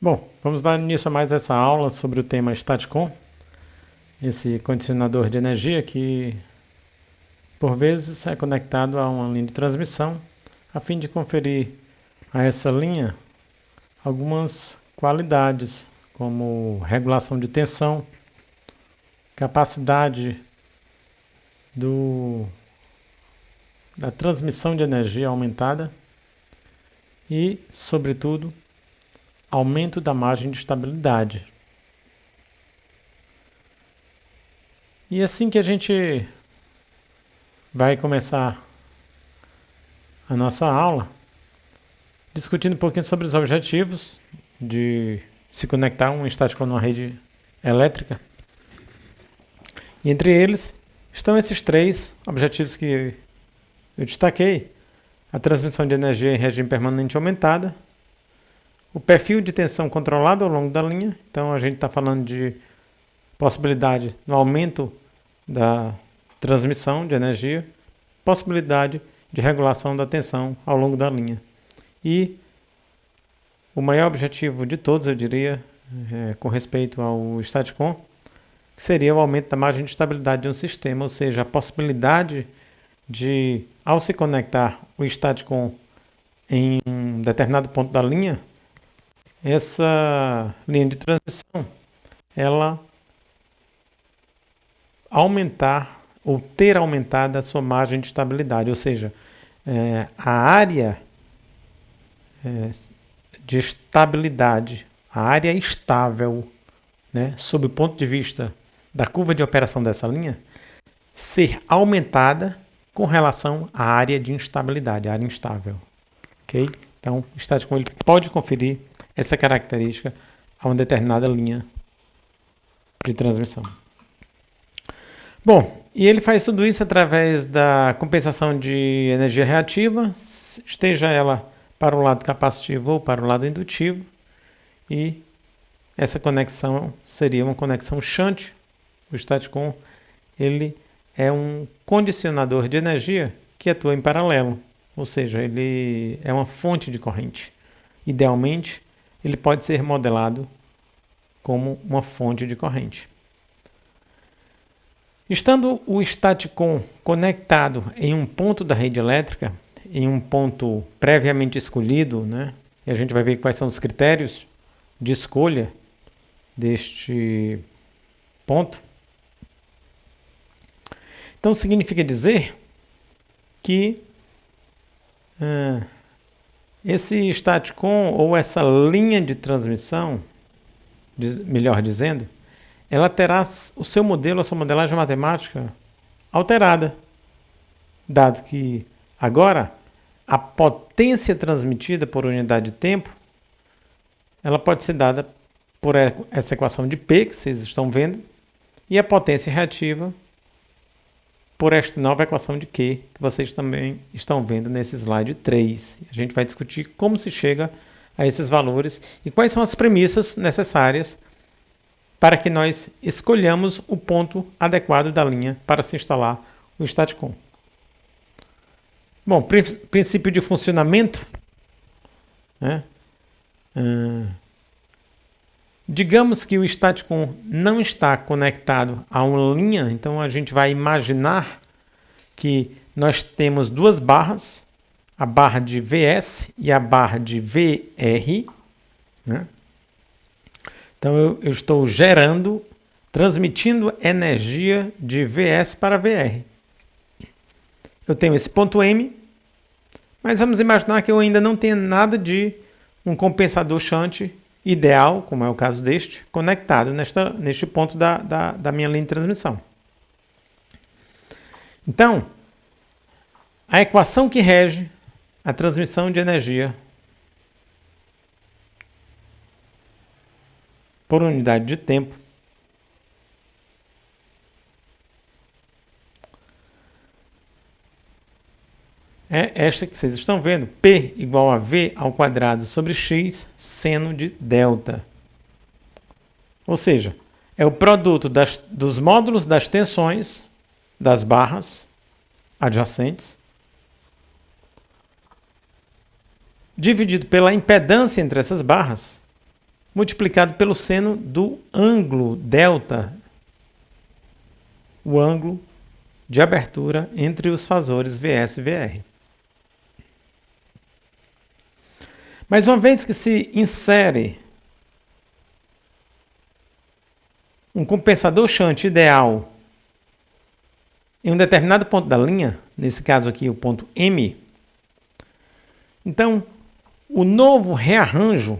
Bom, vamos dar início a mais essa aula sobre o tema Staticom, esse condicionador de energia que, por vezes, é conectado a uma linha de transmissão, a fim de conferir a essa linha algumas qualidades, como regulação de tensão, capacidade da transmissão de energia aumentada e, sobretudo, aumento da margem de estabilidade. E assim que a gente vai começar a nossa aula, discutindo um pouquinho sobre os objetivos de se conectar um estático numa rede elétrica. E entre eles estão esses três objetivos que eu destaquei: a transmissão de energia em regime permanente aumentada, o perfil de tensão controlado ao longo da linha. Então a gente está falando de possibilidade no aumento da transmissão de energia, possibilidade de regulação da tensão ao longo da linha. E o maior objetivo de todos, eu diria, com respeito ao Staticom, que seria o aumento da margem de estabilidade de um sistema, ou seja, a possibilidade de, ao se conectar o Staticom em um determinado ponto da linha, essa linha de transmissão, ela aumentar ou ter aumentado a sua margem de estabilidade, ou seja, a área de estabilidade, a área estável, né, sob o ponto de vista da curva de operação dessa linha, ser aumentada com relação à área de instabilidade, a área instável. Okay? Então, o Staticom ele pode conferir essa característica a uma determinada linha de transmissão. Bom, e ele faz tudo isso através da compensação de energia reativa, esteja ela para o lado capacitivo ou para o lado indutivo, e essa conexão seria uma conexão shunt. O Staticom ele é um condicionador de energia que atua em paralelo, ou seja, ele é uma fonte de corrente. Idealmente, ele pode ser modelado como uma fonte de corrente. Estando o Staticom conectado em um ponto da rede elétrica, em um ponto previamente escolhido, né? E a gente vai ver quais são os critérios de escolha deste ponto. Então, significa dizer que esse Staticom, ou essa linha de transmissão, melhor dizendo, ela terá o seu modelo, a sua modelagem matemática alterada, dado que agora a potência transmitida por unidade de tempo, ela pode ser dada por essa equação de P, que vocês estão vendo, e a potência reativa por esta nova equação de Q, que vocês também estão vendo nesse slide 3. A gente vai discutir como se chega a esses valores e quais são as premissas necessárias para que nós escolhamos o ponto adequado da linha para se instalar o Staticom. Bom, princípio de funcionamento, né? Digamos que o Staticom não está conectado a uma linha, então a gente vai imaginar que nós temos duas barras, a barra de Vs e a barra de Vr, né? Então eu estou transmitindo energia de Vs para Vr. Eu tenho esse ponto M, mas vamos imaginar que eu ainda não tenho nada de um compensador shunt ideal, como é o caso deste, conectado neste ponto da minha linha de transmissão. Então, a equação que rege a transmissão de energia por unidade de tempo é esta que vocês estão vendo, P igual a V ao quadrado sobre X seno de delta. Ou seja, é o produto dos módulos das tensões das barras adjacentes dividido pela impedância entre essas barras multiplicado pelo seno do ângulo delta, o ângulo de abertura entre os fasores VS e VR. Mas uma vez que se insere um compensador shunt ideal em um determinado ponto da linha, nesse caso aqui o ponto M, então o novo rearranjo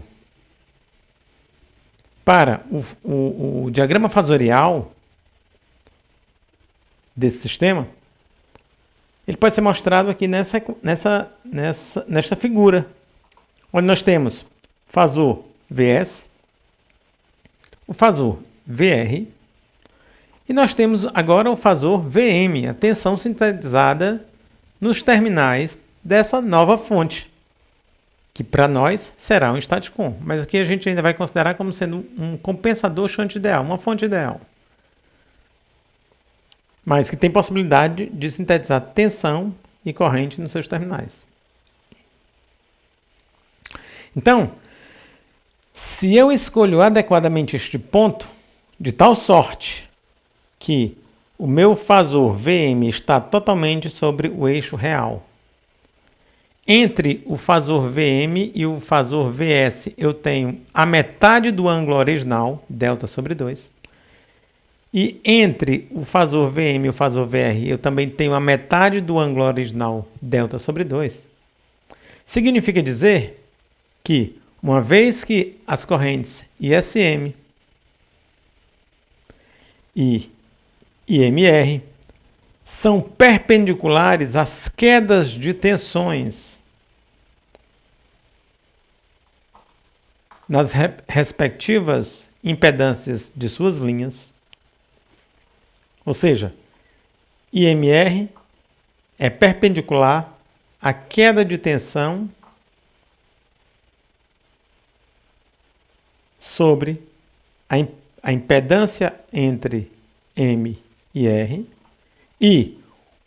para o diagrama fasorial desse sistema, ele pode ser mostrado aqui nesta figura, onde nós temos fasor VS, o fasor VR, e nós temos agora o fasor VM, a tensão sintetizada nos terminais dessa nova fonte, que para nós será um staticon, mas aqui a gente ainda vai considerar como sendo um compensador shunt ideal, uma fonte ideal, mas que tem possibilidade de sintetizar tensão e corrente nos seus terminais. Então, se eu escolho adequadamente este ponto, de tal sorte que o meu fasor VM está totalmente sobre o eixo real, entre o fasor VM e o fasor VS eu tenho a metade do ângulo original, delta sobre 2, e entre o fasor VM e o fasor VR eu também tenho a metade do ângulo original, delta sobre 2, significa dizer que, uma vez que as correntes ISM e IMR são perpendiculares às quedas de tensões nas respectivas impedâncias de suas linhas, ou seja, IMR é perpendicular à queda de tensão sobre a impedância entre M e R, e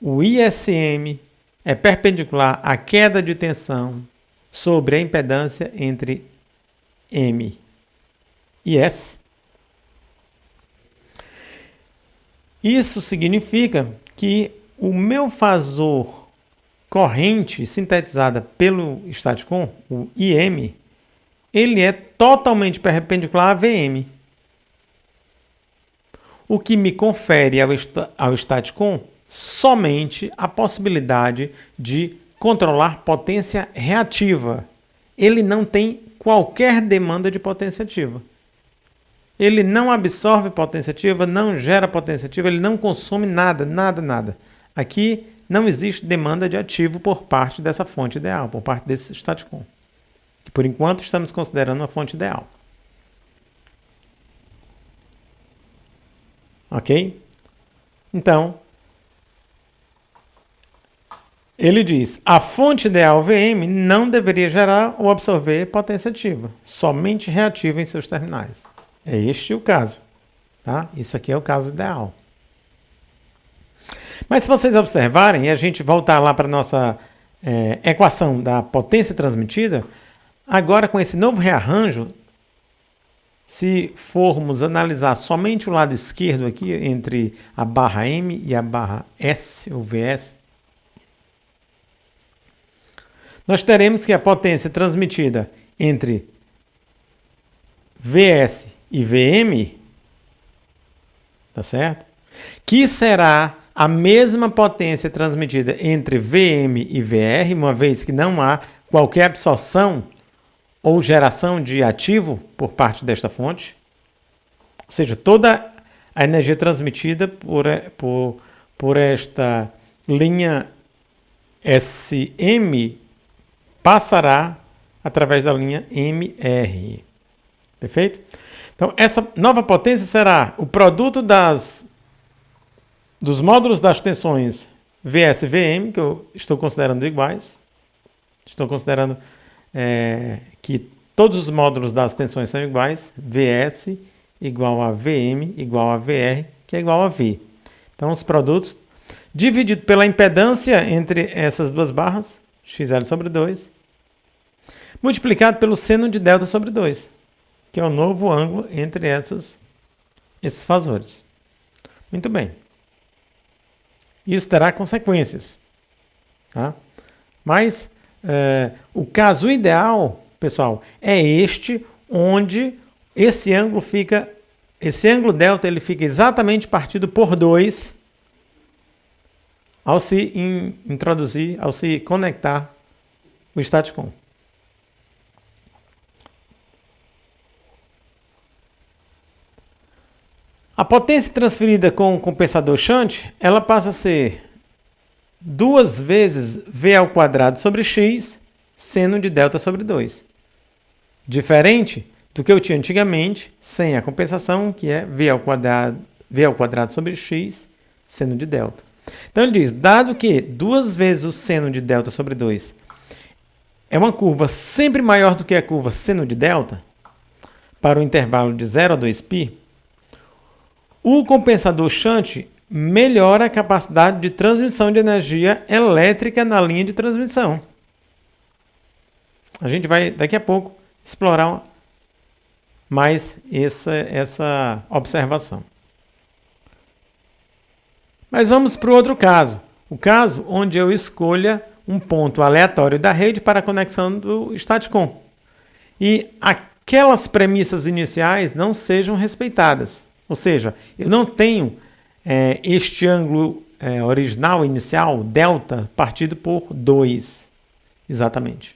o ISM é perpendicular à queda de tensão sobre a impedância entre M e S. Isso significa que o meu fasor corrente sintetizada pelo staticon, o IM, ele é totalmente perpendicular a VM. O que me confere ao staticon somente a possibilidade de controlar potência reativa. Ele não tem qualquer demanda de potência ativa. Ele não absorve potência ativa, não gera potência ativa, ele não consome nada. Aqui não existe demanda de ativo por parte dessa fonte ideal, por parte desse staticon, que por enquanto estamos considerando uma fonte ideal. Ok? Então, ele diz, a fonte ideal VM não deveria gerar ou absorver potência ativa, somente reativa em seus terminais. É este o caso. Tá? Isso aqui é o caso ideal. Mas se vocês observarem, e a gente voltar lá para a nossa equação da potência transmitida, agora com esse novo rearranjo, se formos analisar somente o lado esquerdo aqui, entre a barra M e a barra S, ou VS, nós teremos que a potência transmitida entre VS e VM, tá certo? Que será a mesma potência transmitida entre VM e VR, uma vez que não há qualquer absorção ou geração de ativo por parte desta fonte. Ou seja, toda a energia transmitida por esta linha SM passará através da linha MR. Perfeito? Então, essa nova potência será o produto dos módulos das tensões VS e VM, que eu estou considerando iguais. Estou considerando que todos os módulos das tensões são iguais. VS igual a VM igual a VR, que é igual a V. Então, os produtos dividido pela impedância entre essas duas barras, XL sobre 2, multiplicado pelo seno de delta sobre 2, que é o novo ângulo entre esses fasores. Muito bem. Isso terá consequências. Tá? Mas o caso ideal, pessoal, é este, onde esse ângulo delta, ele fica exatamente partido por 2 ao se introduzir, ao se conectar o StatCom. A potência transferida com o compensador shunt, ela passa a ser 2 vezes V ao quadrado sobre X, seno de delta sobre 2. Diferente do que eu tinha antigamente, sem a compensação, que é V ao quadrado sobre X, seno de delta. Então ele diz, dado que 2 vezes o seno de delta sobre 2 é uma curva sempre maior do que a curva seno de delta, para o intervalo de 0 a 2π, o compensador shunt melhora a capacidade de transmissão de energia elétrica na linha de transmissão. A gente vai, daqui a pouco, explorar mais essa observação. Mas vamos para o outro caso. O caso onde eu escolha um ponto aleatório da rede para a conexão do StatCom. E aquelas premissas iniciais não sejam respeitadas. Ou seja, eu não tenho este ângulo original, inicial, delta, partido por 2. Exatamente.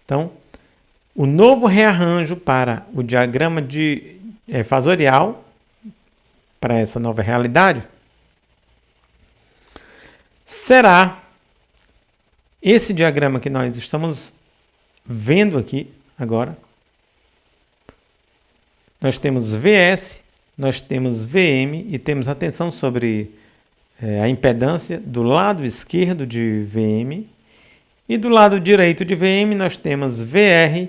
Então, o novo rearranjo para o diagrama de fasorial, para essa nova realidade, será esse diagrama que nós estamos vendo aqui agora. Nós temos VS, nós temos VM e temos atenção sobre a impedância do lado esquerdo de VM. E do lado direito de VM nós temos VR,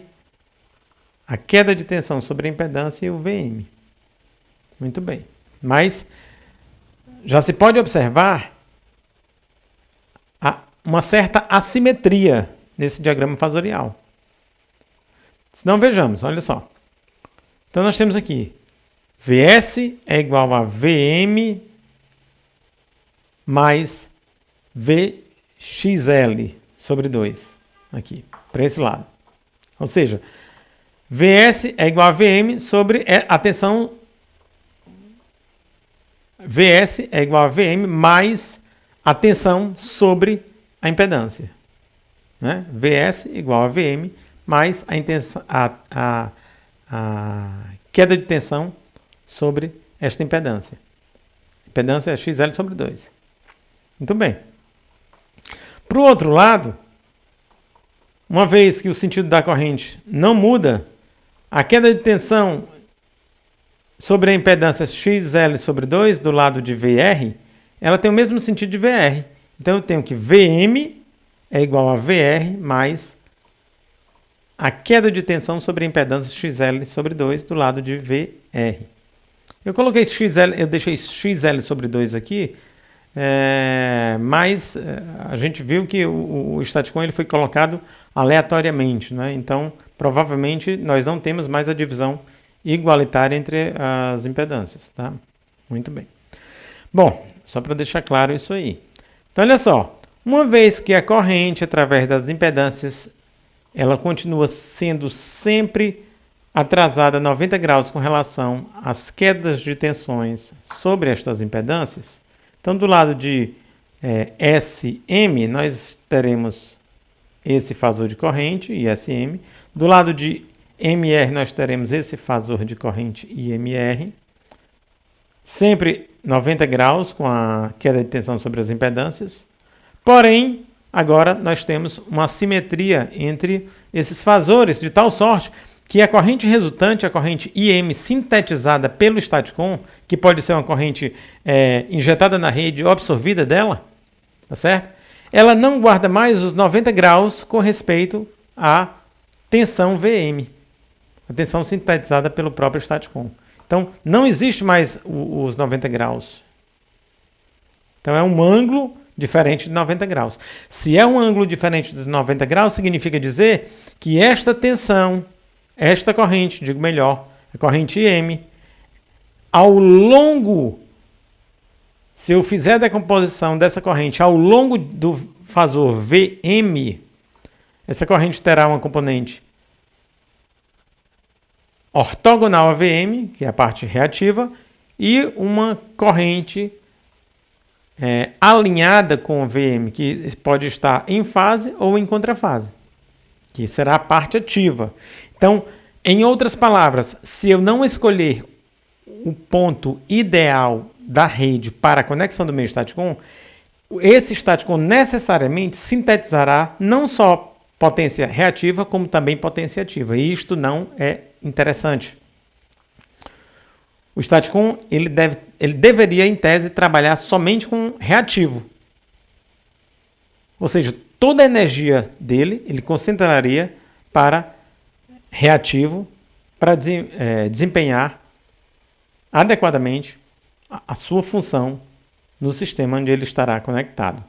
a queda de tensão sobre a impedância e o VM. Muito bem. Mas já se pode observar uma certa assimetria nesse diagrama fasorial. Se não, vejamos, olha só. Então nós temos aqui VS é igual a VM mais VXL sobre 2, aqui, para esse lado. Ou seja, VS é igual a VM sobre a tensão. VS é igual a VM mais a tensão sobre a impedância. Né? VS igual a VM mais a queda de tensão sobre esta impedância. Impedância é XL sobre 2. Muito bem. Para o outro lado, uma vez que o sentido da corrente não muda, a queda de tensão sobre a impedância XL sobre 2 do lado de VR, ela tem o mesmo sentido de VR. Então eu tenho que VM é igual a VR mais a queda de tensão sobre a impedância XL sobre 2 do lado de VR. Eu coloquei XL, eu deixei XL sobre 2 aqui, mas a gente viu que o StatCom ele foi colocado aleatoriamente, né? Então provavelmente nós não temos mais a divisão igualitária entre as impedâncias, tá? Muito bem. Bom, só para deixar claro isso aí. Então olha só, uma vez que a corrente através das impedâncias ela continua sendo sempre atrasada 90 graus com relação às quedas de tensões sobre estas impedâncias. Então, do lado de SM, nós teremos esse fasor de corrente, ISM. Do lado de MR, nós teremos esse fasor de corrente, IMR. Sempre 90 graus com a queda de tensão sobre as impedâncias. Porém, agora nós temos uma assimetria entre esses fasores, de tal sorte que a corrente resultante, a corrente IM sintetizada pelo StatCom, que pode ser uma corrente injetada na rede ou absorvida dela, tá certo? Ela não guarda mais os 90 graus com respeito à tensão VM, a tensão sintetizada pelo próprio StatCom. Então, não existe mais os 90 graus. Então, é um ângulo diferente de 90 graus. Se é um ângulo diferente de 90 graus, significa dizer que esta tensão esta corrente, digo melhor, a corrente M, ao longo, se eu fizer a decomposição dessa corrente ao longo do fasor VM, essa corrente terá uma componente ortogonal a VM, que é a parte reativa, e uma corrente alinhada com o VM, que pode estar em fase ou em contrafase, que será a parte ativa. Então, em outras palavras, se eu não escolher o ponto ideal da rede para a conexão do meu Staticom, esse Staticom necessariamente sintetizará não só potência reativa, como também potência ativa. E isto não é interessante. O Staticom ele deveria, em tese, trabalhar somente com reativo. Ou seja, toda a energia dele ele concentraria para reativo, para desempenhar adequadamente a sua função no sistema onde ele estará conectado.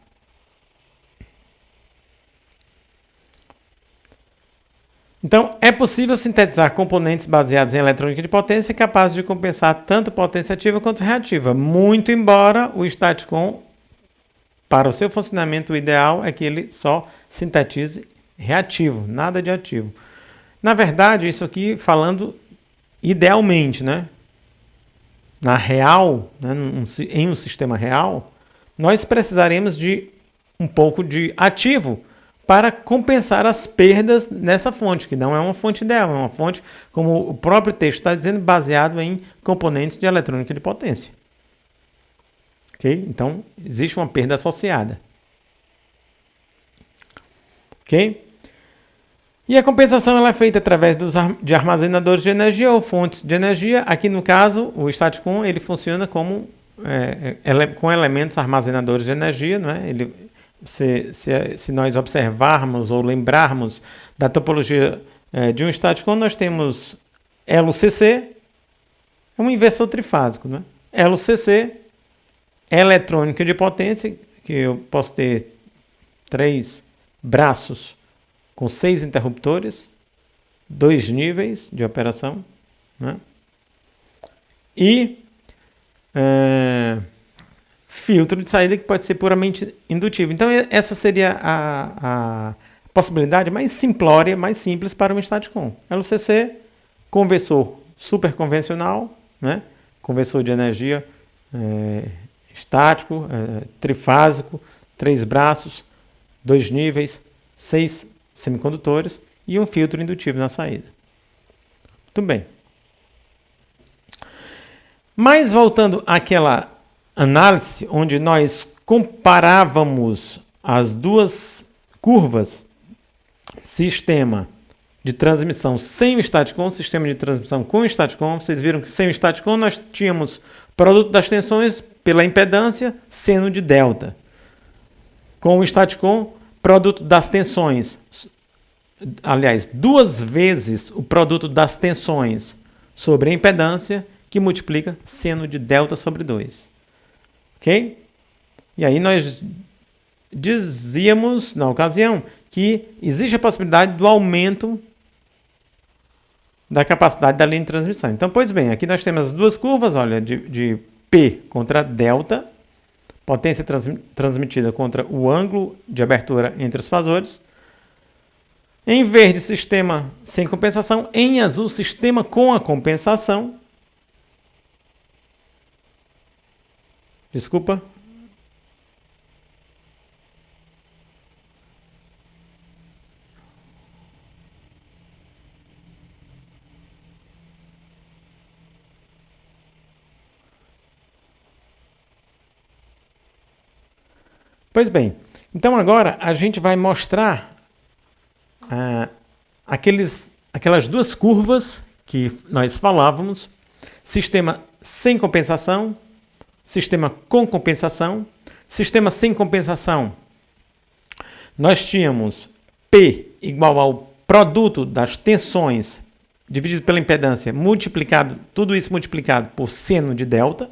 Então, é possível sintetizar componentes baseados em eletrônica de potência capazes de compensar tanto potência ativa quanto reativa, muito embora o Staticom, para o seu funcionamento, o ideal é que ele só sintetize reativo, nada de ativo. Na verdade, isso aqui falando idealmente, né? Na real, né, em um sistema real, nós precisaremos de um pouco de ativo para compensar as perdas nessa fonte, que não é uma fonte ideal, é uma fonte, como o próprio texto está dizendo, baseado em componentes de eletrônica de potência. Ok? Então, existe uma perda associada. Ok? E a compensação ela é feita através de armazenadores de energia ou fontes de energia. Aqui, no caso, o Staticom ele funciona como com elementos armazenadores de energia. Não é? Se nós observarmos ou lembrarmos da topologia de um Staticom, nós temos elo CC, é um inversor trifásico. Não é? Elo CC, eletrônica de potência, que eu posso ter 3 braços com 6 interruptores, 2 níveis de operação, né? E filtro de saída que pode ser puramente indutivo. Então, essa seria a possibilidade mais simplória, mais simples para um Staticom. LCC, conversor super convencional, né? Conversor de energia estático, trifásico, 3 braços, 2 níveis, 6 semicondutores e um filtro indutivo na saída. Muito bem. Mas voltando àquela análise onde nós comparávamos as duas curvas, sistema de transmissão sem o Staticom, sistema de transmissão com o Staticom, vocês viram que sem o Staticom nós tínhamos produto das tensões pela impedância, seno de delta. Com o Staticom, produto das tensões, aliás, 2 vezes o produto das tensões sobre a impedância, que multiplica seno de delta sobre 2. Ok? E aí nós dizíamos, na ocasião, que existe a possibilidade do aumento da capacidade da linha de transmissão. Então, pois bem, aqui nós temos as duas curvas, olha, de P contra delta, potência transmitida contra o ângulo de abertura entre os fasores. Em verde, sistema sem compensação. Em azul, sistema com a compensação. Desculpa. Pois bem, então agora a gente vai mostrar aquelas duas curvas que nós falávamos, sistema sem compensação, sistema com compensação. Sistema sem compensação, nós tínhamos P igual ao produto das tensões dividido pela impedância, tudo isso multiplicado por seno de delta.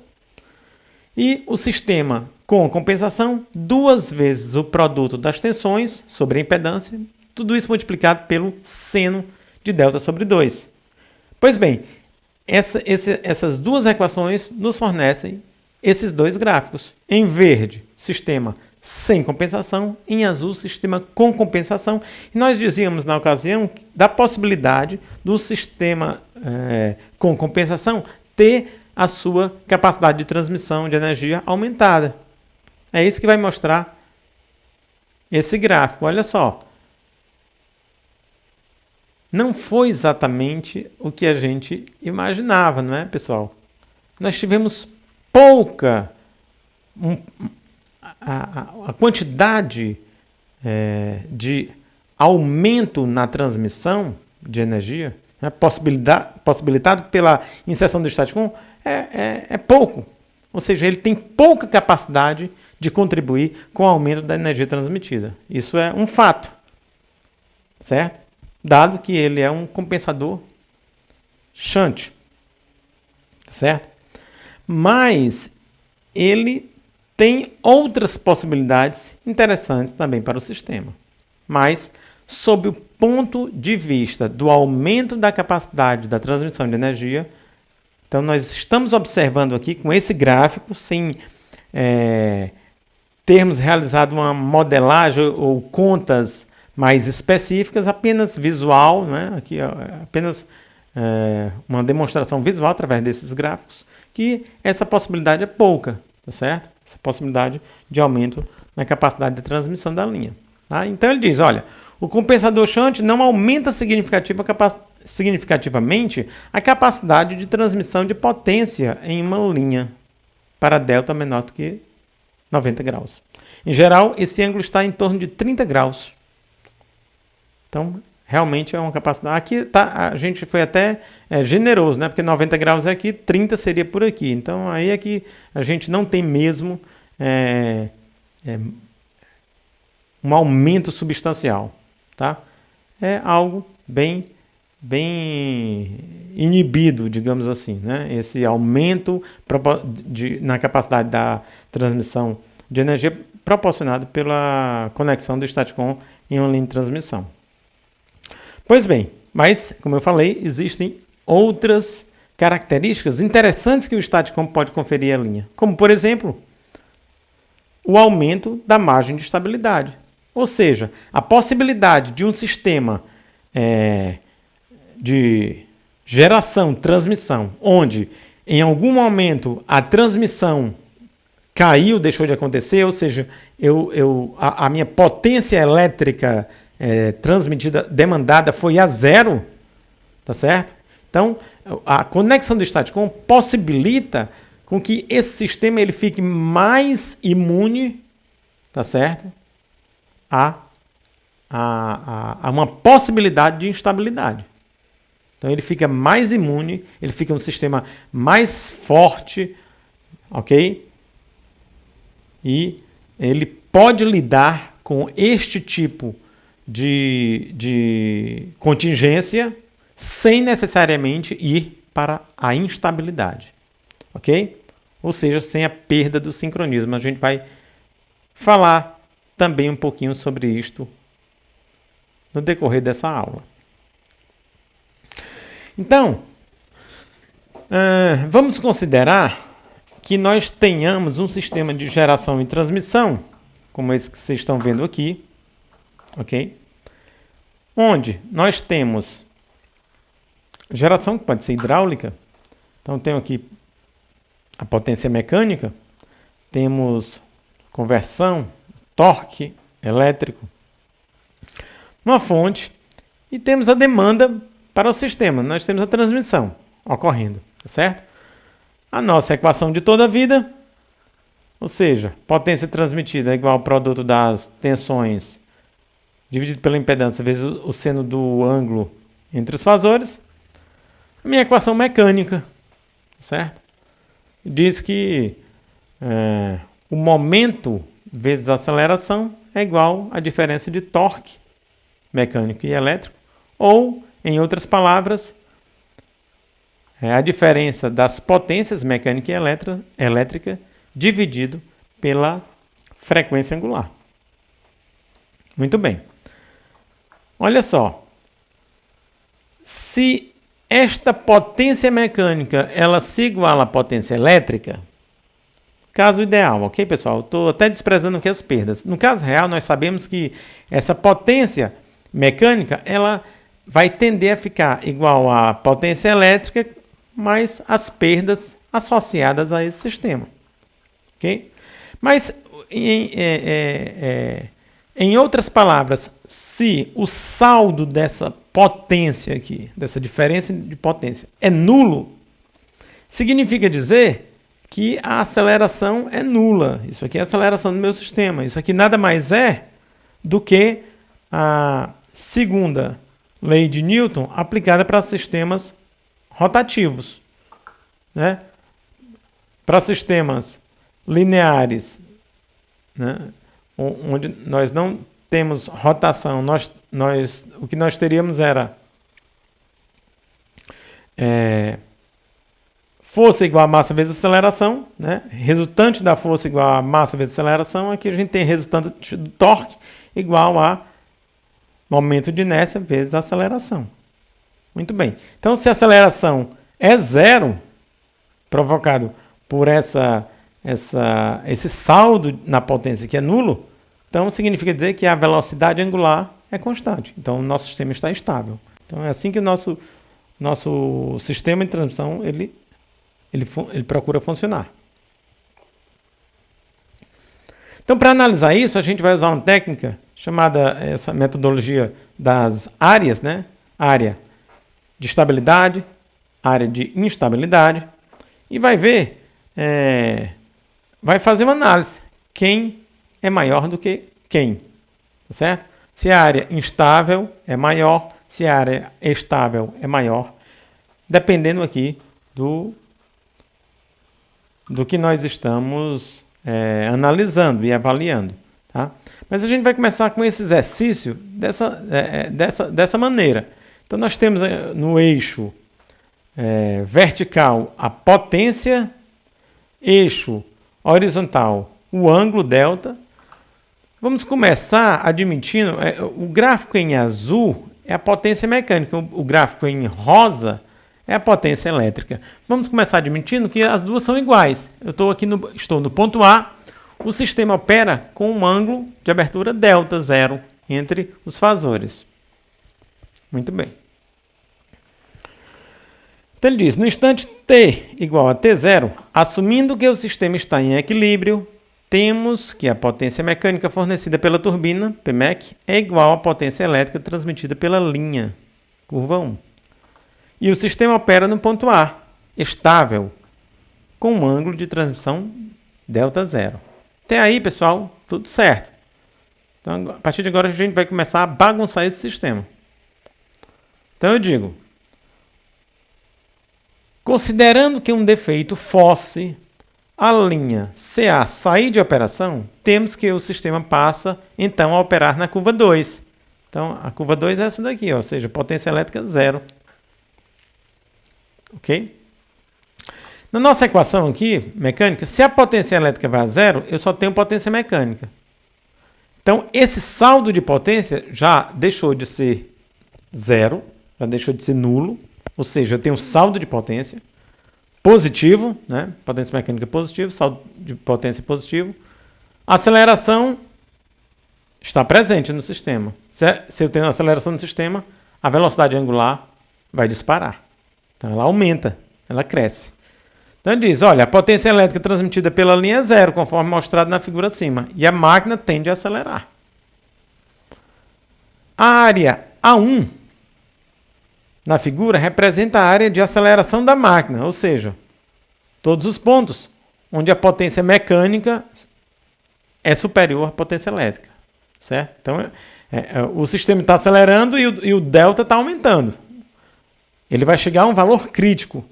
E o sistema com compensação, 2 vezes o produto das tensões sobre a impedância, tudo isso multiplicado pelo seno de delta sobre 2. Pois bem, essas duas equações nos fornecem esses dois gráficos. Em verde, sistema sem compensação, em azul, sistema com compensação. E nós dizíamos na ocasião da possibilidade do sistema com compensação ter a sua capacidade de transmissão de energia aumentada. É isso que vai mostrar esse gráfico. Olha só. Não foi exatamente o que a gente imaginava, não é, pessoal? Nós tivemos pouca... a quantidade de aumento na transmissão de energia, né, possibilitado pela inserção do STATCOM, é pouco. Ou seja, ele tem pouca capacidade de contribuir com o aumento da energia transmitida. Isso é um fato, certo? Dado que ele é um compensador shunt, certo? Mas ele tem outras possibilidades interessantes também para o sistema. Mas, sob o ponto de vista do aumento da capacidade da transmissão de energia, então nós estamos observando aqui com esse gráfico, sem termos realizado uma modelagem ou contas mais específicas, apenas visual, né? Aqui apenas uma demonstração visual através desses gráficos, que essa possibilidade é pouca, tá certo? Essa possibilidade de aumento na capacidade de transmissão da linha. Tá? Então ele diz, olha, o compensador shunt não aumenta significativamente a capacidade de transmissão de potência em uma linha para delta menor do que 90 graus. Em geral, esse ângulo está em torno de 30 graus. Então, realmente é uma capacidade... Aqui a gente foi até generoso, né? Porque 90 graus é aqui, 30 seria por aqui. Então, aí é que a gente não tem mesmo um aumento substancial. Tá? É algo bem inibido, digamos assim, né? Esse aumento na capacidade da transmissão de energia proporcionado pela conexão do STATCOM em uma linha de transmissão. Pois bem, mas, como eu falei, existem outras características interessantes que o STATCOM pode conferir à linha, como, por exemplo, o aumento da margem de estabilidade. Ou seja, a possibilidade de um sistema de geração, transmissão, onde em algum momento a transmissão caiu, deixou de acontecer, ou seja, a minha potência elétrica transmitida, demandada, foi a zero, tá certo? Então, a conexão do STATCOM possibilita com que esse sistema ele fique mais imune, tá certo? A uma possibilidade de instabilidade. Então, ele fica mais imune, ele fica um sistema mais forte, ok? E ele pode lidar com este tipo de contingência sem necessariamente ir para a instabilidade, ok? Ou seja, sem a perda do sincronismo. A gente vai falar também um pouquinho sobre isto no decorrer dessa aula. Então, vamos considerar que nós tenhamos um sistema de geração e transmissão, como esse que vocês estão vendo aqui, ok? Onde nós temos geração, que pode ser hidráulica. Então, tenho aqui a potência mecânica, temos conversão, torque elétrico, uma fonte, e temos a demanda para o sistema. Nós temos a transmissão ocorrendo, tá certo? A nossa equação de toda a vida, ou seja, potência transmitida é igual ao produto das tensões dividido pela impedância vezes o seno do ângulo entre os fasores. A minha equação mecânica, certo? Diz que o momento vezes a aceleração é igual à diferença de torque mecânico e elétrico, ou, em outras palavras, a diferença das potências mecânica e elétrica dividido pela frequência angular. Muito bem. Olha só. se esta potência mecânica ela se iguala à potência elétrica, caso ideal, ok, pessoal? Estou até desprezando aqui as perdas. No caso real, nós sabemos que essa potência mecânica ela vai tender a ficar igual à potência elétrica, mais as perdas associadas a esse sistema. Ok? Mas, em outras palavras, se o saldo dessa potência aqui, dessa diferença de potência, é nulo, significa dizer que a aceleração é nula. Isso aqui é a aceleração do meu sistema. Isso aqui nada mais é do que a segunda lei de Newton aplicada para sistemas rotativos, né? Para sistemas lineares, né? Onde nós não temos rotação, o que nós teríamos era força igual a massa vezes aceleração, né? Resultante da força igual a massa vezes aceleração. Aqui a gente tem resultante do torque igual a momento de inércia vezes a aceleração. Muito bem. Então, se a aceleração é zero, provocado por esse saldo na potência que é nulo, então significa dizer que a velocidade angular é constante. Então, o nosso sistema está estável. Então, é assim que o nosso sistema de transmissão ele procura funcionar. Então, para analisar isso, a gente vai usar uma técnica chamada essa metodologia das áreas, né? Área de estabilidade, área de instabilidade, e vai ver, vai fazer uma análise. Quem é maior do que quem, tá certo? Se a área instável é maior, se a área estável é maior, dependendo aqui do que nós estamos analisando e avaliando. Tá? Mas a gente vai começar com esse exercício dessa maneira. Então, nós temos no eixo vertical a potência, eixo horizontal o ângulo delta. Vamos começar admitindo, o gráfico em azul é a potência mecânica, o gráfico em rosa é a potência elétrica. Vamos começar admitindo que as duas são iguais. Eu estou no ponto A, o sistema opera com um ângulo de abertura delta zero entre os fasores. Muito bem. Então ele diz, no instante t igual a t0, assumindo que o sistema está em equilíbrio, temos que a potência mecânica fornecida pela turbina, Pmec, é igual à potência elétrica transmitida pela linha, curva 1. E o sistema opera no ponto A, estável, com um ângulo de transmissão delta zero. Até aí, pessoal, tudo certo. Então, a partir de agora, a gente vai começar a bagunçar esse sistema. Então, eu digo, considerando que um defeito fosse a linha CA sair de operação, temos que o sistema passa, então, a operar na curva 2. Então, a curva 2 é essa daqui, ou seja, potência elétrica zero. Ok? Na nossa equação aqui, mecânica, se a potência elétrica vai a zero, eu só tenho potência mecânica. Então, esse saldo de potência já deixou de ser zero, já deixou de ser nulo, ou seja, eu tenho saldo de potência positivo, né? Potência mecânica positivo, saldo de potência positivo. A aceleração está presente no sistema. Se eu tenho aceleração no sistema, a velocidade angular vai disparar. Então, ela aumenta, ela cresce. Então, ele diz, olha, a potência elétrica transmitida pela linha é zero, conforme mostrado na figura acima, e a máquina tende a acelerar. A área A1 na figura representa a área de aceleração da máquina, ou seja, todos os pontos onde a potência mecânica é superior à potência elétrica, certo? Então, o sistema está acelerando e o delta está aumentando. Ele vai chegar a um valor crítico,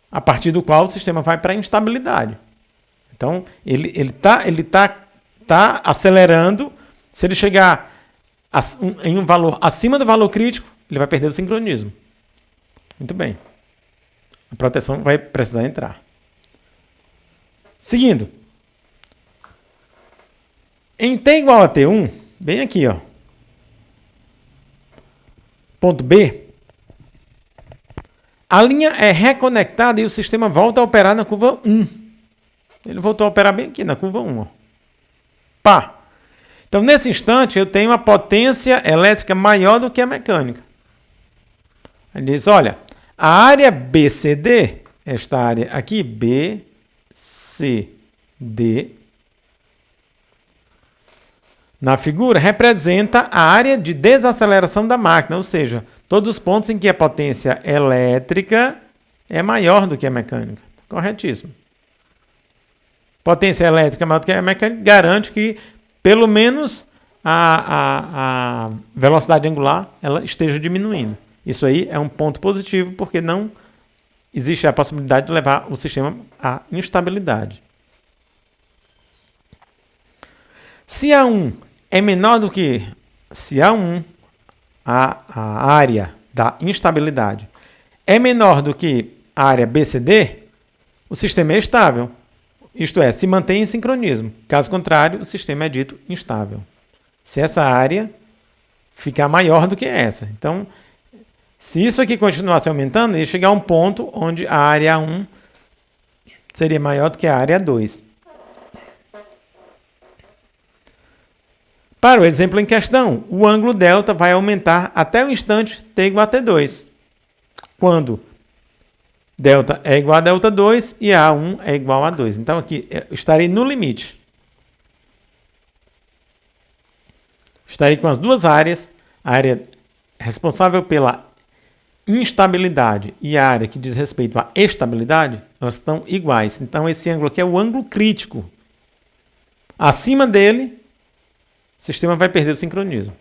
a partir do qual o sistema vai para a instabilidade. Então, ele tá acelerando. Se ele chegar em um valor acima do valor crítico, ele vai perder o sincronismo. Muito bem. A proteção vai precisar entrar. Seguindo. Em t igual a t1, bem aqui, ó. Ponto B, A linha é reconectada e o sistema volta a operar na curva 1. Ele voltou a operar bem aqui na curva 1. Ó. Pá! Então, nesse instante, eu tenho uma potência elétrica maior do que a mecânica. Ele diz, olha, a área BCD, esta área aqui, BCD, na figura, representa a área de desaceleração da máquina, ou seja, todos os pontos em que a potência elétrica é maior do que a mecânica. Corretíssimo. Potência elétrica maior do que a mecânica garante que, pelo menos, a velocidade angular ela esteja diminuindo. Isso aí é um ponto positivo, porque não existe a possibilidade de levar o sistema à instabilidade. Se A1 é menor do que... Se A1, a área da instabilidade, é menor do que a área BCD, o sistema é estável. Isto é, se mantém em sincronismo. Caso contrário, o sistema é dito instável. Se essa área ficar maior do que essa. Então, se isso aqui continuasse aumentando, ia chegar a um ponto onde a área 1 seria maior do que a área 2. Para o exemplo em questão, o ângulo delta vai aumentar até o instante t igual a T2, quando delta é igual a delta 2 e A1 é igual a 2. Então, aqui eu estarei no limite. Estarei com as duas áreas, a área responsável pela instabilidade e a área que diz respeito à estabilidade, elas estão iguais. Então, esse ângulo aqui é o ângulo crítico. Acima dele, o sistema vai perder o sincronismo.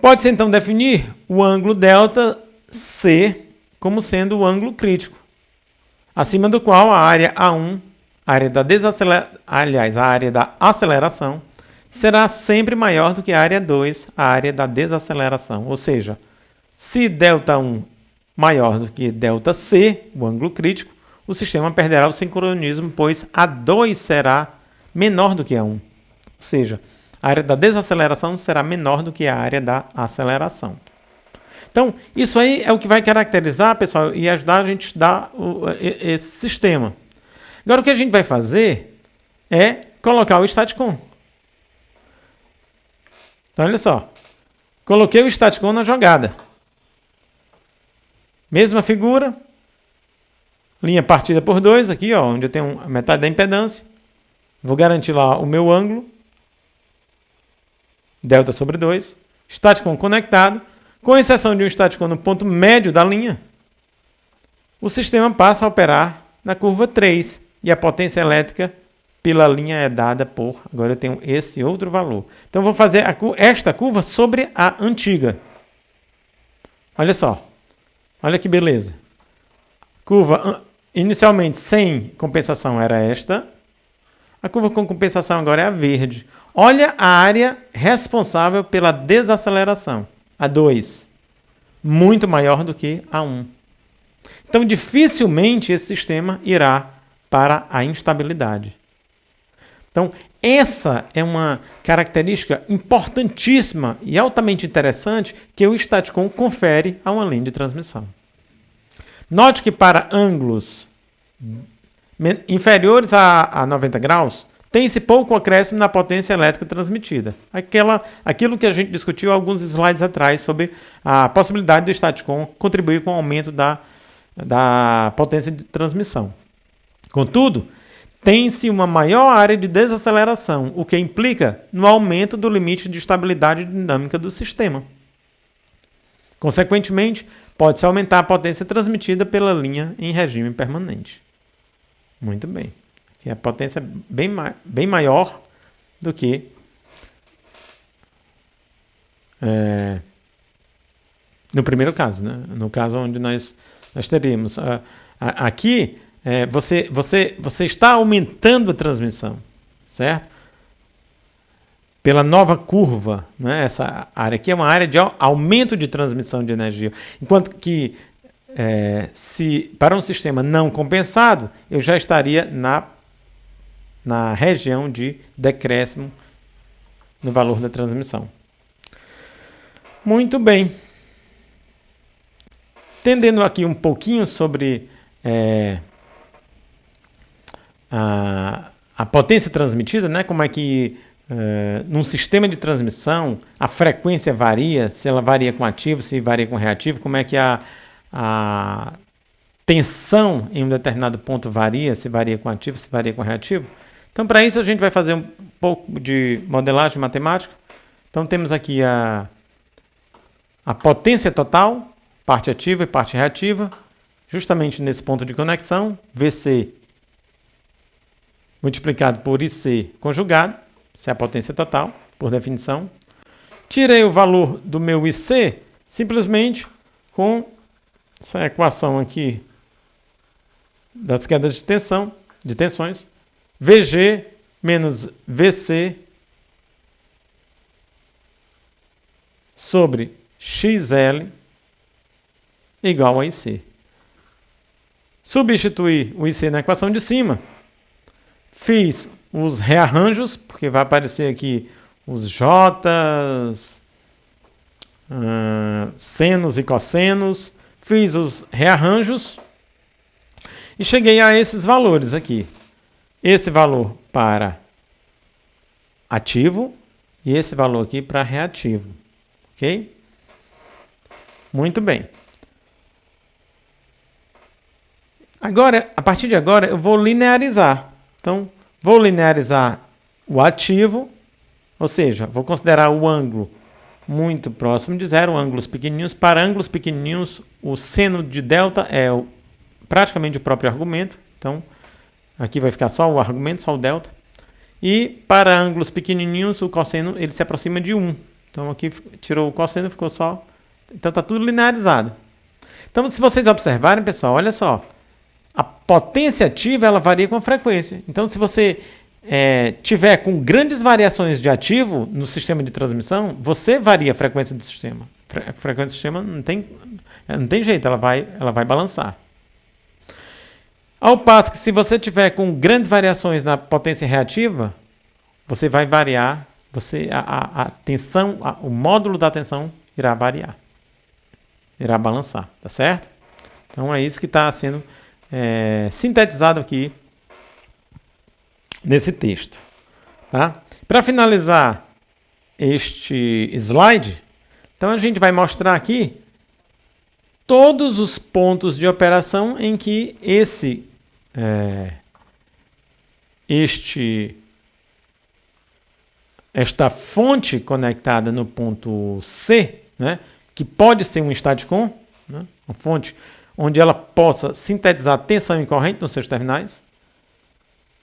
Pode-se, então, definir o ângulo delta C como sendo o ângulo crítico, acima do qual a área A1, a área da a área da aceleração, será sempre maior do que a área 2, a área da desaceleração. Ou seja, se ΔI maior do que ΔC, o ângulo crítico, o sistema perderá o sincronismo, pois A2 será menor do que A1. Ou seja, a área da desaceleração será menor do que a área da aceleração. Então, isso aí é o que vai caracterizar, pessoal, e ajudar a gente a estudar esse sistema. Agora, o que a gente vai fazer é colocar o staticon. Então, olha só. Coloquei o staticon na jogada. Mesma figura. Linha partida por 2, aqui, ó, onde eu tenho a metade da impedância. Vou garantir lá o meu ângulo. Delta sobre 2. Staticon conectado. Com exceção de um staticon no ponto médio da linha, o sistema passa a operar na curva 3 e a potência elétrica pela linha é dada por... Agora eu tenho esse outro valor. Então eu vou fazer esta curva sobre a antiga. Olha só. Olha que beleza. Curva inicialmente sem compensação era esta. A curva com compensação agora é a verde. Olha a área responsável pela desaceleração. A 2, muito maior do que a 1. Então, dificilmente esse sistema irá para a instabilidade. Então, essa é uma característica importantíssima e altamente interessante que o staticon confere a uma linha de transmissão. Note que para ângulos inferiores a 90 graus, tem-se pouco acréscimo na potência elétrica transmitida. Aquilo que a gente discutiu alguns slides atrás sobre a possibilidade do staticon contribuir com o aumento da potência de transmissão. Contudo, tem-se uma maior área de desaceleração, o que implica no aumento do limite de estabilidade dinâmica do sistema. Consequentemente, pode-se aumentar a potência transmitida pela linha em regime permanente. Muito bem. Que a potência é bem maior do que no primeiro caso, né? No caso onde nós teríamos. Aqui, você está aumentando a transmissão, certo? Pela nova curva, né? Essa área aqui é uma área de aumento de transmissão de energia. Enquanto que, se para um sistema não compensado, eu já estaria na região de decréscimo no valor da transmissão. Muito bem. Entendendo aqui um pouquinho sobre a potência transmitida, né? Como é que num sistema de transmissão a frequência varia, se ela varia com ativo, se varia com reativo, como é que a tensão em um determinado ponto varia, se varia com ativo, se varia com reativo. Então, para isso, a gente vai fazer um pouco de modelagem matemática. Então, temos aqui a potência total, parte ativa e parte reativa, justamente nesse ponto de conexão, VC multiplicado por IC conjugado, essa é a potência total, por definição. Tirei o valor do meu IC simplesmente com essa equação aqui das quedas de tensões, VG menos VC sobre XL igual a IC. Substituir o IC na equação de cima. Fiz os rearranjos, porque vai aparecer aqui os J's, senos e cossenos. Fiz os rearranjos e cheguei a esses valores aqui. Esse valor para ativo e esse valor aqui para reativo. Ok? Muito bem. Agora, a partir de agora, eu vou linearizar. Então, vou linearizar o ativo, ou seja, vou considerar o ângulo muito próximo de zero, ângulos pequenininhos. Para ângulos pequenininhos, o seno de delta é praticamente o próprio argumento. Então, aqui vai ficar só o argumento, só o delta. E para ângulos pequenininhos, o cosseno ele se aproxima de 1. Então, aqui tirou o cosseno, ficou só... Então, está tudo linearizado. Então, se vocês observarem, pessoal, olha só. A potência ativa, ela varia com a frequência. Então, se você tiver com grandes variações de ativo no sistema de transmissão, você varia a frequência do sistema. A frequência do sistema não tem jeito, ela vai balançar. Ao passo que se você tiver com grandes variações na potência reativa, você vai variar, a tensão, o módulo da tensão irá variar. Irá balançar, tá certo? Então, é isso que está sendo sintetizado aqui nesse texto. Tá? Para finalizar este slide, então a gente vai mostrar aqui todos os pontos de operação em que esta fonte conectada no ponto C, né, que pode ser um staticon, né, uma fonte onde ela possa sintetizar tensão e corrente nos seus terminais.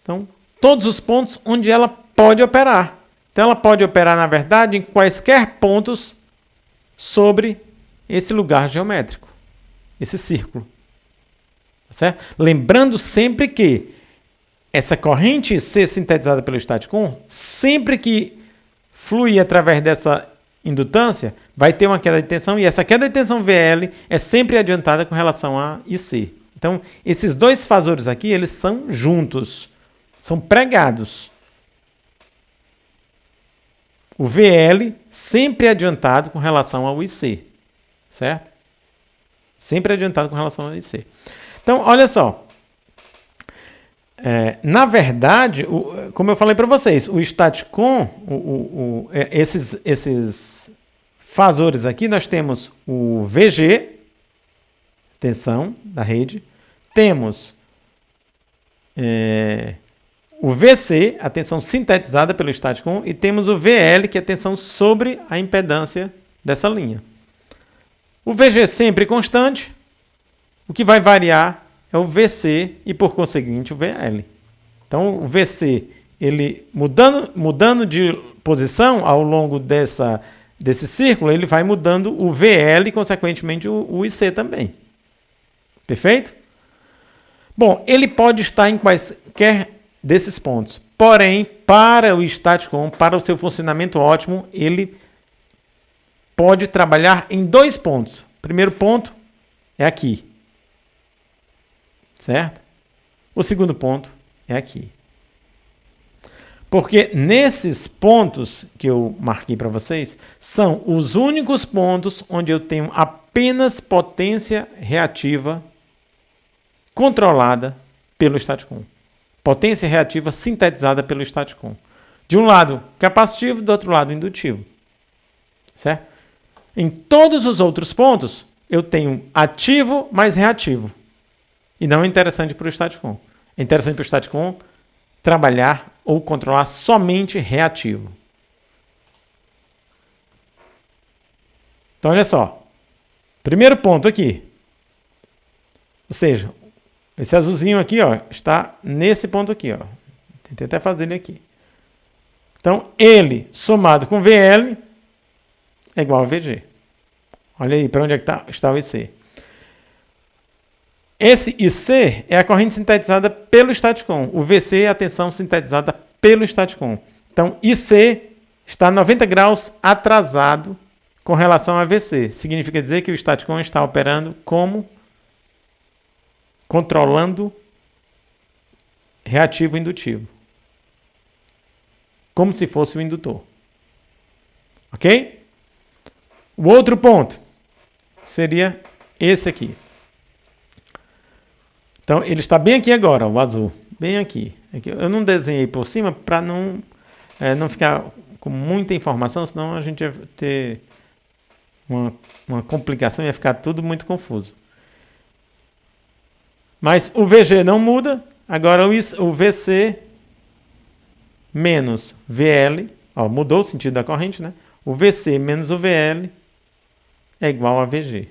Então, todos os pontos onde ela pode operar. Então, ela pode operar, na verdade, em quaisquer pontos sobre esse lugar geométrico, esse círculo. Tá certo? Lembrando sempre que essa corrente C sintetizada pelo staticon, sempre que fluir através dessa indutância, vai ter uma queda de tensão, e essa queda de tensão VL é sempre adiantada com relação a IC. Então, esses dois fasores aqui, eles são juntos, são pregados. O VL sempre adiantado com relação ao IC, certo? Sempre adiantado com relação ao IC. Então, olha só. Na verdade, como eu falei para vocês, o staticon, esses fasores aqui, nós temos o VG, tensão da rede, temos o VC, a tensão sintetizada pelo staticon, e temos o VL, que é a tensão sobre a impedância dessa linha. O VG sempre constante, o que vai variar é o VC e, por conseguinte, o VL. Então, o VC, ele mudando de posição ao longo desse círculo, ele vai mudando o VL e, consequentemente, o IC também. Perfeito? Bom, ele pode estar em quaisquer desses pontos. Porém, para o staticon, para o seu funcionamento ótimo, ele pode trabalhar em dois pontos. O primeiro ponto é aqui. Certo? O segundo ponto é aqui. Porque nesses pontos que eu marquei para vocês, são os únicos pontos onde eu tenho a apenas potência reativa controlada pelo Staticon. Potência reativa sintetizada pelo Staticon. De um lado capacitivo, do outro lado indutivo. Certo? Em todos os outros pontos, eu tenho ativo mais reativo. E não é interessante para o Staticon. É interessante para o Staticon trabalhar ou controlar somente reativo. Então, olha só. Primeiro ponto aqui. Ou seja, esse azulzinho aqui, ó, está nesse ponto aqui, ó. Tentei até fazer ele aqui. Então, ele somado com VL é igual a VG. Olha aí para onde é que está o IC. Esse IC é a corrente sintetizada pelo Staticon. O VC é a tensão sintetizada pelo Staticon. Então, IC está 90 graus atrasado com relação a VC. Significa dizer que o Staticon está operando como controlando reativo indutivo. Como se fosse o indutor. Ok? O outro ponto seria esse aqui. Então, ele está bem aqui agora, o azul. Bem aqui. Eu não desenhei por cima para não ficar com muita informação, senão a gente ia ter uma complicação, ia ficar tudo muito confuso. Mas o VG não muda. Agora o VC menos VL, ó, mudou o sentido da corrente, né? O VC menos o VL é igual a VG.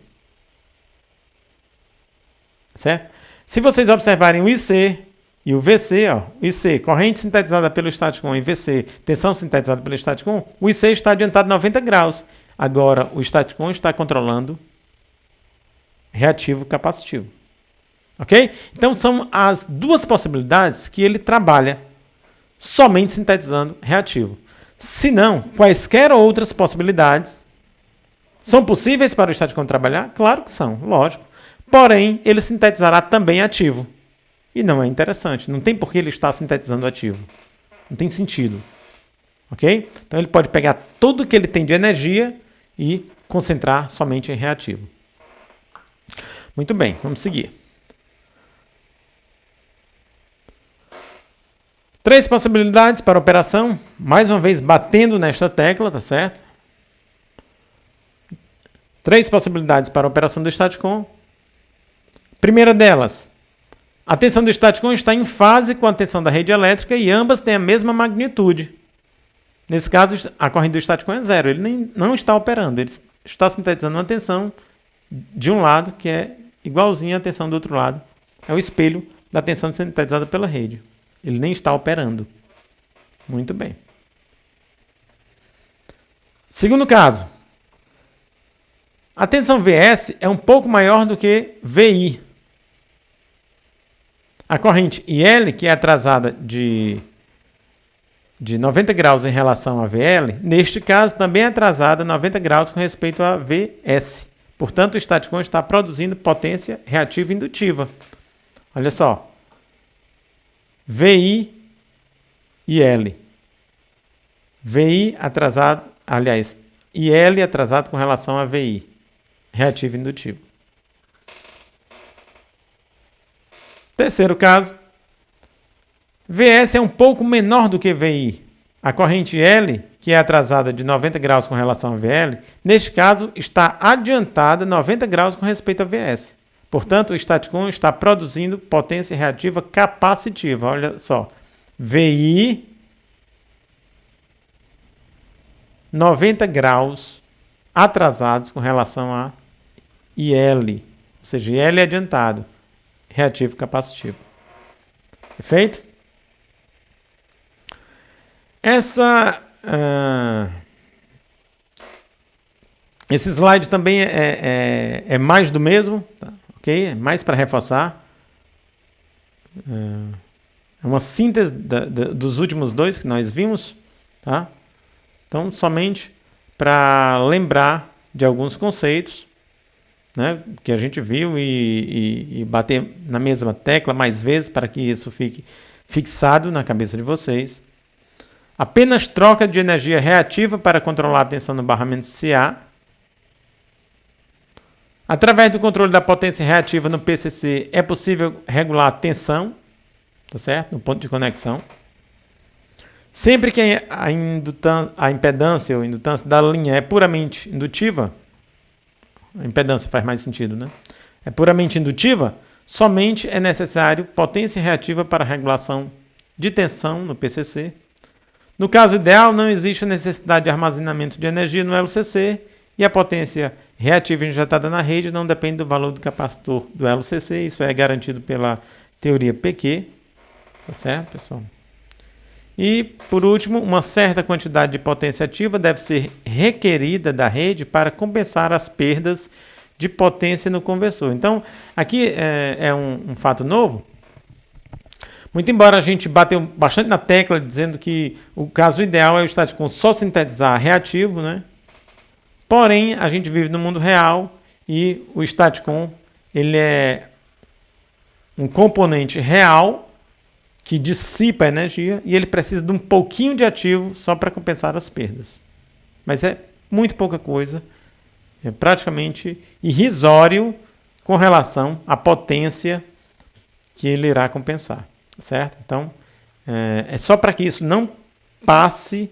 Certo? Se vocês observarem o IC e o VC, ó, IC, corrente sintetizada pelo Staticon, e VC, tensão sintetizada pelo Staticon, o IC está adiantado 90 graus. Agora, o Staticon está controlando reativo capacitivo. Ok? Então, são as duas possibilidades que ele trabalha somente sintetizando reativo. Se não, quaisquer outras possibilidades são possíveis para o Staticon trabalhar? Claro que são, lógico. Porém, ele sintetizará também ativo. E não é interessante. Não tem por que ele estar sintetizando ativo. Não tem sentido. Ok? Então, ele pode pegar tudo que ele tem de energia e concentrar somente em reativo. Muito bem, vamos seguir. 3 possibilidades para a operação. Mais uma vez, batendo nesta tecla, tá certo? 3 possibilidades para a operação do Staticon. Primeira delas, a tensão do Staticon está em fase com a tensão da rede elétrica e ambas têm a mesma magnitude. Nesse caso, a corrente do Staticon é 0. Ele não está operando. Ele está sintetizando uma tensão de um lado que é igualzinha à tensão do outro lado. É o espelho da tensão sintetizada pela rede. Ele nem está operando. Muito bem. Segundo caso. A tensão Vs é um pouco maior do que Vi. A corrente IL, que é atrasada de 90 graus em relação a VL, neste caso também é atrasada 90 graus com respeito a Vs. Portanto, o Staticon está produzindo potência reativa indutiva. Olha só. VI e L. VI atrasado, aliás, IL atrasado com relação a VI. Reativo indutivo. Terceiro caso. Vs é um pouco menor do que Vi. A corrente L, que é atrasada de 90 graus com relação a VL, neste caso está adiantada 90 graus com respeito a Vs. Portanto, o Staticon está produzindo potência reativa capacitiva. Olha só. VI 90 graus atrasados com relação a IL. Ou seja, IL é adiantado. Reativo capacitivo. Perfeito? Esse slide também é mais do mesmo, tá? Ok? É mais para reforçar. É uma síntese dos últimos dois que nós vimos, tá? Então, somente para lembrar de alguns conceitos, né, que a gente viu e bater na mesma tecla mais vezes para que isso fique fixado na cabeça de vocês. Apenas troca de energia reativa para controlar a tensão no barramento CA. Através do controle da potência reativa no PCC é possível regular a tensão, tá certo? No ponto de conexão. Sempre que a impedância ou indutância da linha é puramente indutiva, a impedância faz mais sentido, né? É puramente indutiva, somente é necessário potência reativa para regulação de tensão no PCC. No caso ideal, não existe a necessidade de armazenamento de energia no LCC e a potência reativa injetada na rede não depende do valor do capacitor do LCC. Isso é garantido pela teoria PQ. Tá certo, pessoal? E, por último, uma certa quantidade de potência ativa deve ser requerida da rede para compensar as perdas de potência no conversor. Então, aqui é um fato novo. Muito embora a gente bateu bastante na tecla dizendo que o caso ideal é o Staticom só sintetizar reativo, né? Porém, a gente vive no mundo real e o Staticom ele é um componente real que dissipa energia e ele precisa de um pouquinho de ativo só para compensar as perdas. Mas é muito pouca coisa, é praticamente irrisório com relação à potência que ele irá compensar, certo? Então, é só para que isso não passe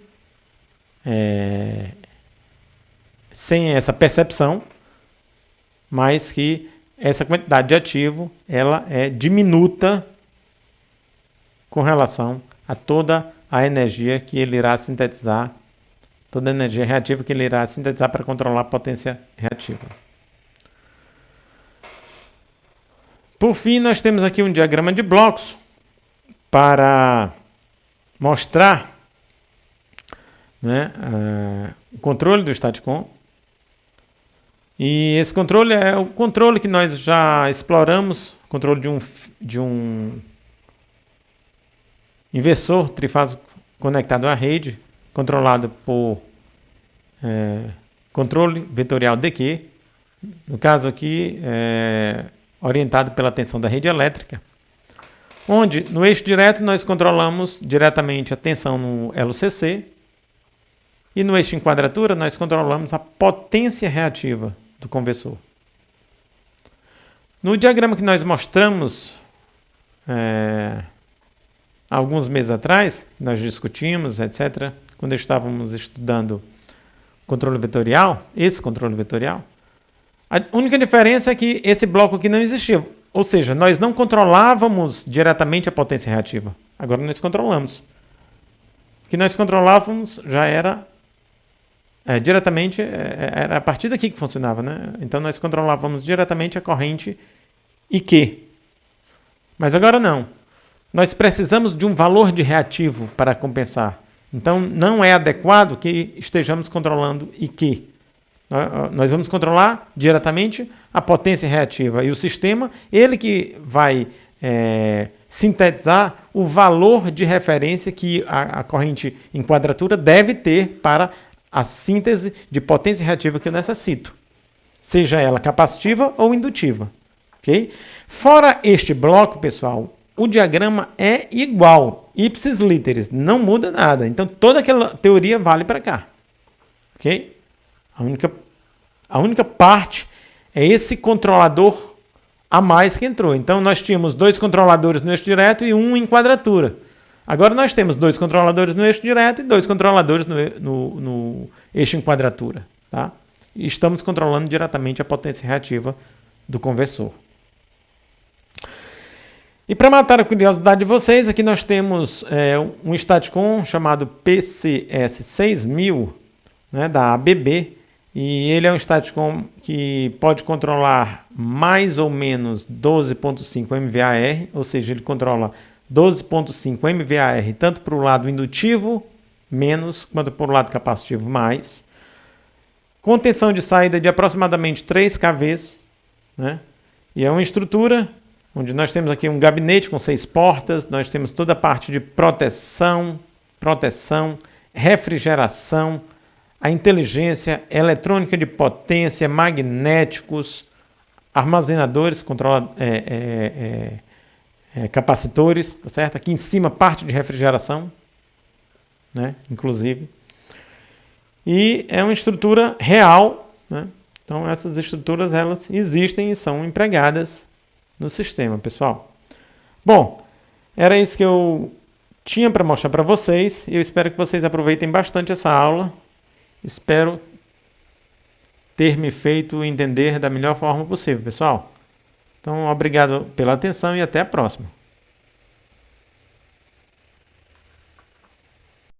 sem essa percepção, mas que essa quantidade de ativo ela é diminuta com relação a toda a energia que ele irá sintetizar, toda a energia reativa que ele irá sintetizar para controlar a potência reativa. Por fim, nós temos aqui um diagrama de blocos para mostrar, né, o controle do Staticom. E esse controle é o controle que nós já exploramos, controle de um inversor trifásico conectado à rede, controlado por controle vetorial DQ, no caso aqui, orientado pela tensão da rede elétrica, onde no eixo direto nós controlamos diretamente a tensão no LCC e no eixo em quadratura nós controlamos a potência reativa do conversor. No diagrama que nós mostramos alguns meses atrás, nós discutimos, etc., quando estávamos estudando controle vetorial, esse controle vetorial, a única diferença é que esse bloco aqui não existia. Ou seja, nós não controlávamos diretamente a potência reativa. Agora nós controlamos. O que nós controlávamos já era diretamente, era a partir daqui que funcionava, né? Então nós controlávamos diretamente a corrente IQ. Mas agora não. Nós precisamos de um valor de reativo para compensar. Então, não é adequado que estejamos controlando IQ. Nós vamos controlar diretamente a potência reativa. E o sistema, ele que vai sintetizar o valor de referência que a corrente em quadratura deve ter para a síntese de potência reativa que eu necessito. Seja ela capacitiva ou indutiva. Okay? Fora este bloco, pessoal, o diagrama é igual, ipsis literis, não muda nada. Então, toda aquela teoria vale para cá. Ok? A única parte é esse controlador a mais que entrou. Então, nós tínhamos 2 controladores no eixo direto e 1 em quadratura. Agora, nós temos 2 controladores no eixo direto e 2 controladores no eixo em quadratura. Tá? E estamos controlando diretamente a potência reativa do conversor. E para matar a curiosidade de vocês, aqui nós temos um Staticom chamado PCS6000, né, da ABB, e ele é um Staticom que pode controlar mais ou menos 12.5 MVAR, ou seja, ele controla 12.5 MVAR tanto para o lado indutivo, menos, quanto para o lado capacitivo, mais, com tensão de saída de aproximadamente 3 kV, né, e é uma estrutura onde nós temos aqui um gabinete com 6 portas, nós temos toda a parte de proteção, refrigeração, a inteligência eletrônica de potência, magnéticos, armazenadores, capacitores, tá certo? Aqui em cima parte de refrigeração, né? Inclusive. E é uma estrutura real, né? Então, essas estruturas, elas existem e são empregadas no sistema, pessoal. Bom, era isso que eu tinha para mostrar para vocês. Eu espero que vocês aproveitem bastante essa aula. Espero ter me feito entender da melhor forma possível, pessoal. Então, obrigado pela atenção e até a próxima.